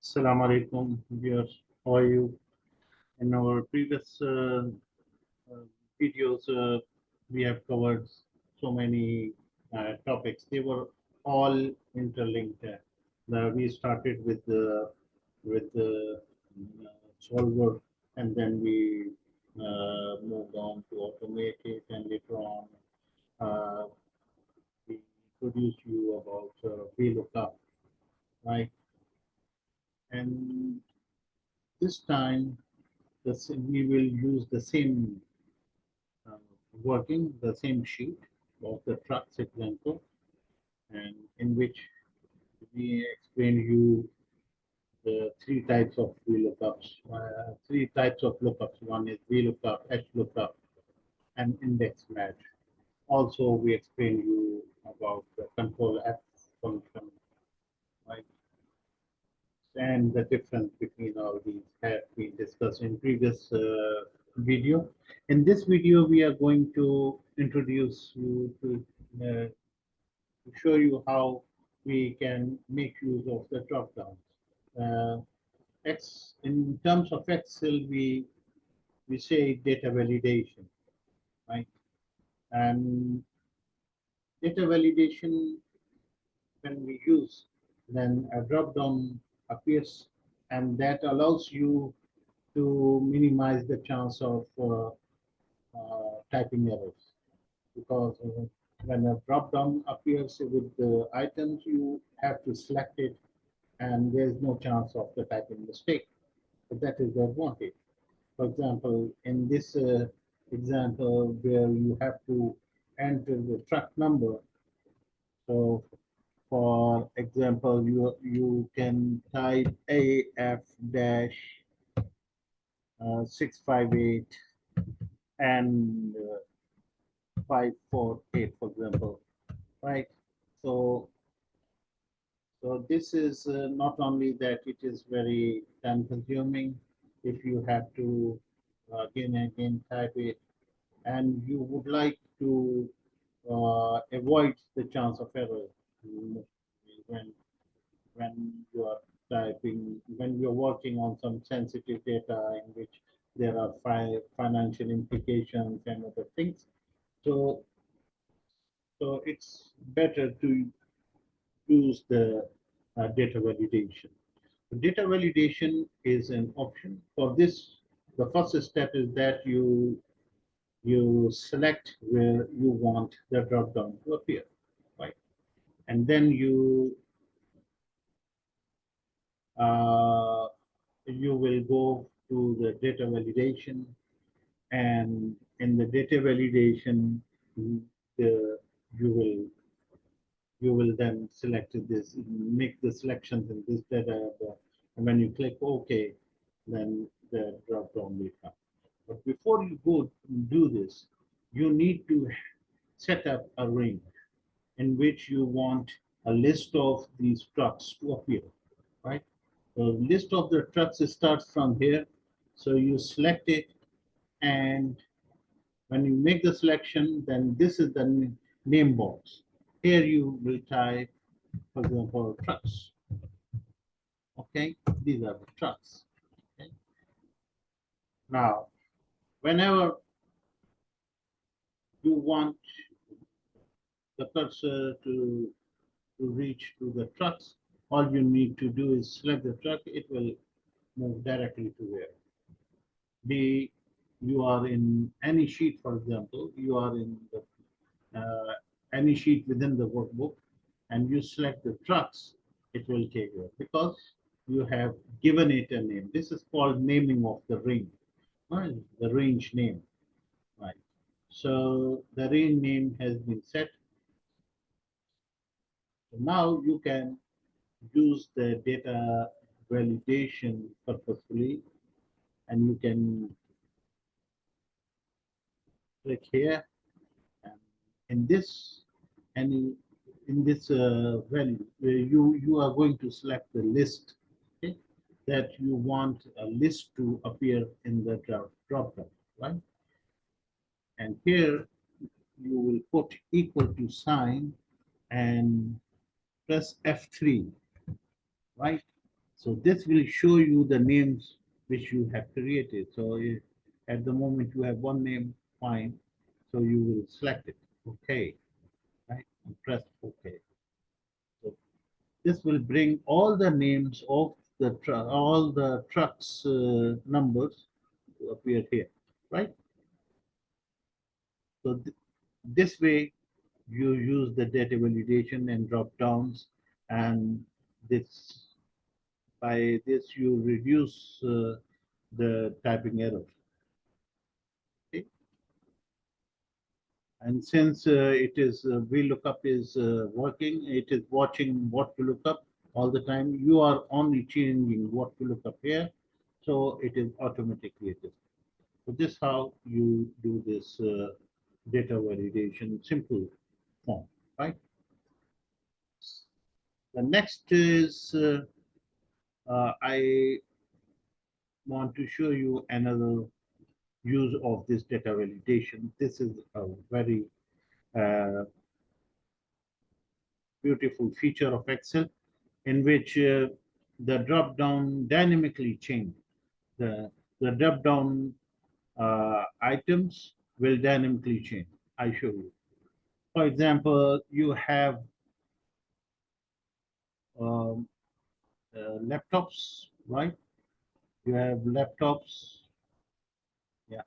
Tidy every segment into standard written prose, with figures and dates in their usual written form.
Assalamu alaikum, viewers. How are you? In our previous uh, videos, we have covered so many topics. They were all interlinked. We started with the solver, and then we moved on to automate it, and later on uh, we introduced you about VLOOKUP, right? And this time we will use the same uh, the same sheet of the trucks example, and in which we explain you the three types of VLOOKUPs, three types of lookups. One is VLOOKUP, HLOOKUP, and index match. Also, we explain you about the control F function, right? And the difference between all these have been discussed in previous video. In this video, we are going to introduce you to show you how we can make use of the drop downs. Uh, in terms of Excel, we say data validation, right? And data validation, when we use, then a drop down appears, and that allows you to minimize the chance of typing errors, because when a drop down appears with the items, you have to select it, and there's no chance of the typing mistake. So that is the advantage. For example, in this example where you have to enter the truck number, so for example, you can type AF dash 658 and 548, for example, right? So, so this is not only that it is very time consuming if you have to again and again type it, and you would like to avoid the chance of error when when you are typing, when you're working on some sensitive data in which there are financial implications and other things. So, so it's better to use the data validation. So data validation is an option. For this, the first step is that you select where you want the drop down to appear, right? And then uh, you will go to the data validation, and in the data validation, the, you will you will then select this, make the selections in this data, and when you click OK, then the drop down will come. But before you go do this, you need to set up a ring in which you want a list of these trucks to appear, right? The list of the trucks starts from here. So you select it, and when you make the selection, then this is the name box. Here you will type, for example, trucks. Okay, these are the trucks. Okay. Now, whenever you want the cursor to reach to the trucks, all you need to do is select the truck. It will move directly to where. Be you are in any sheet, for example, you are in the any sheet within the workbook, and you select the trucks, it will take you because you have given it a name. This is called naming of the range, right? The range name, right? So the range name has been set. So now you can use the data validation purposefully, and you can click here, and in this and in this value, you are going to select the list, okay, that you want a list to appear in the drop down, right? And here you will put equal to sign and press F3, right? So this will show you the names which you have created. So at the moment you have one name, fine. So you will select it. Okay, right? And press OK. So this will bring all the names of the all the trucks numbers to appear here, right? So this way you use the data validation and drop downs, and this by this you reduce the typing error. Okay? And since it is VLOOKUP is working, it is watching what to look up all the time. You are only changing what to look up here, so it is automatically created. So this is how you do this data validation simple form, right? The next is I want to show you another use of this data validation. This is a very uh, beautiful feature of Excel in which the drop down dynamically change. The, the drop down items will dynamically change. I show you. For example, you have um, laptops, right? You have laptops, yeah,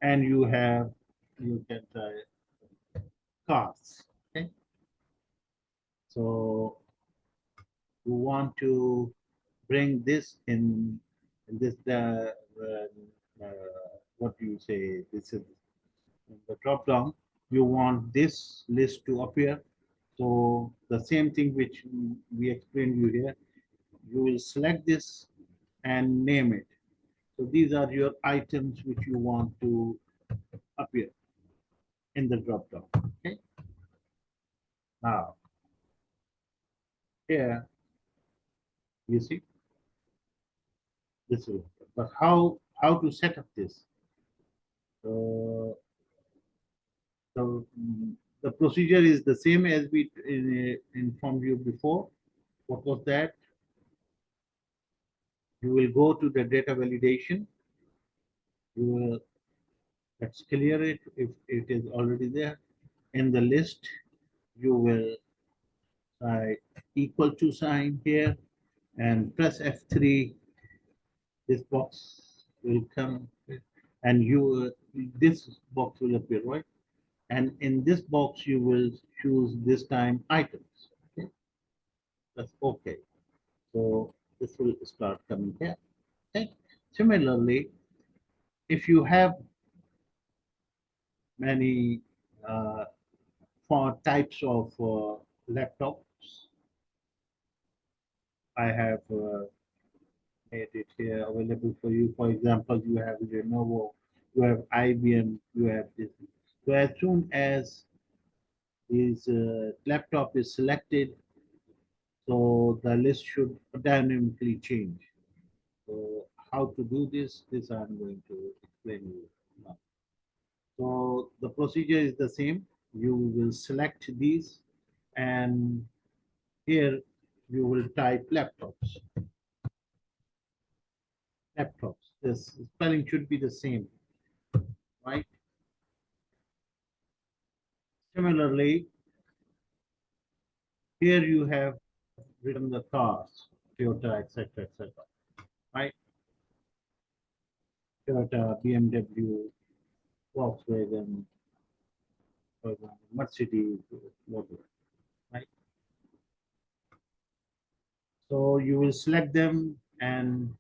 and you can cars. Okay, so you want to bring this in this what do you say? This is the drop down. You want this list to appear. So the same thing which we explained you here. You will select this and name it. So these are your items which you want to appear in the drop down. Okay. Now here you see this is. But how to set up this? So the procedure is the same as we informed you before. What was that? You will go to the data validation. You will let's clear it if it is already there. In the list, you will write equal to sign here and press F3. This box will come and you this box will appear, right? And in this box, you will choose this time items. Okay, that's okay. So this will start coming here. Okay. Similarly, if you have many uh, for types of laptops, I have made it here available for you. For example, you have Lenovo, you have IBM, you have this. So as soon as this laptop is selected, so the list should dynamically change. So how to do this? This I'm going to explain you now. So the procedure is the same. You will select these and here you will type laptops. Laptops. This spelling should be the same, right? Similarly, here you have written the cars, Toyota, etc., etc., right? Toyota, BMW, Volkswagen, for example, Mercedes, whatever, right? So you will select them and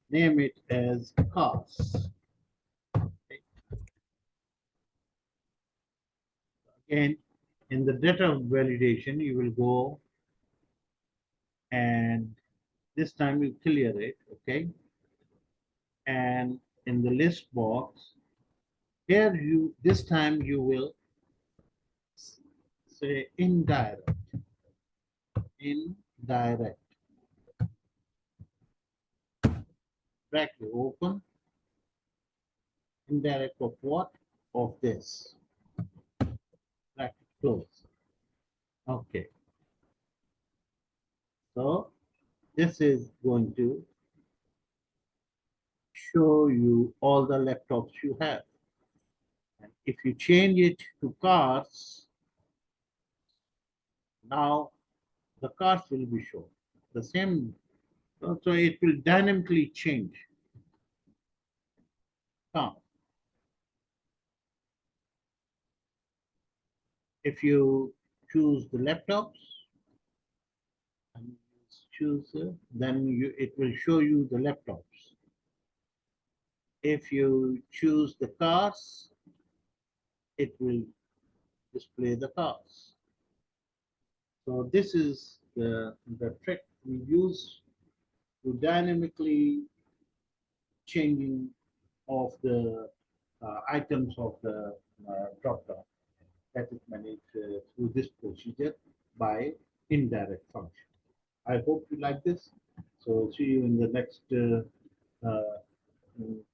name it as cars. Okay. Again, in the data validation, you will go and this time you clear it, okay? And in the list box, here you this time you will say indirect, indirect, bracket open, indirect of what? Of this, bracket close. Okay, so This is going to show you all the laptops you have. And if you change it to cars, now the cars will be shown. The same, so it will dynamically change. Now, if you choose the laptops and choose, then it will show you the laptops. If you choose the cars, it will display the cars. So this is the trick we use to dynamically changing of the items of the drop-down that is managed through this procedure by indirect function. I hope you like this. So see you in the next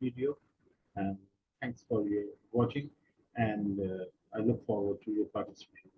video, and thanks for your watching, and I look forward to your participation.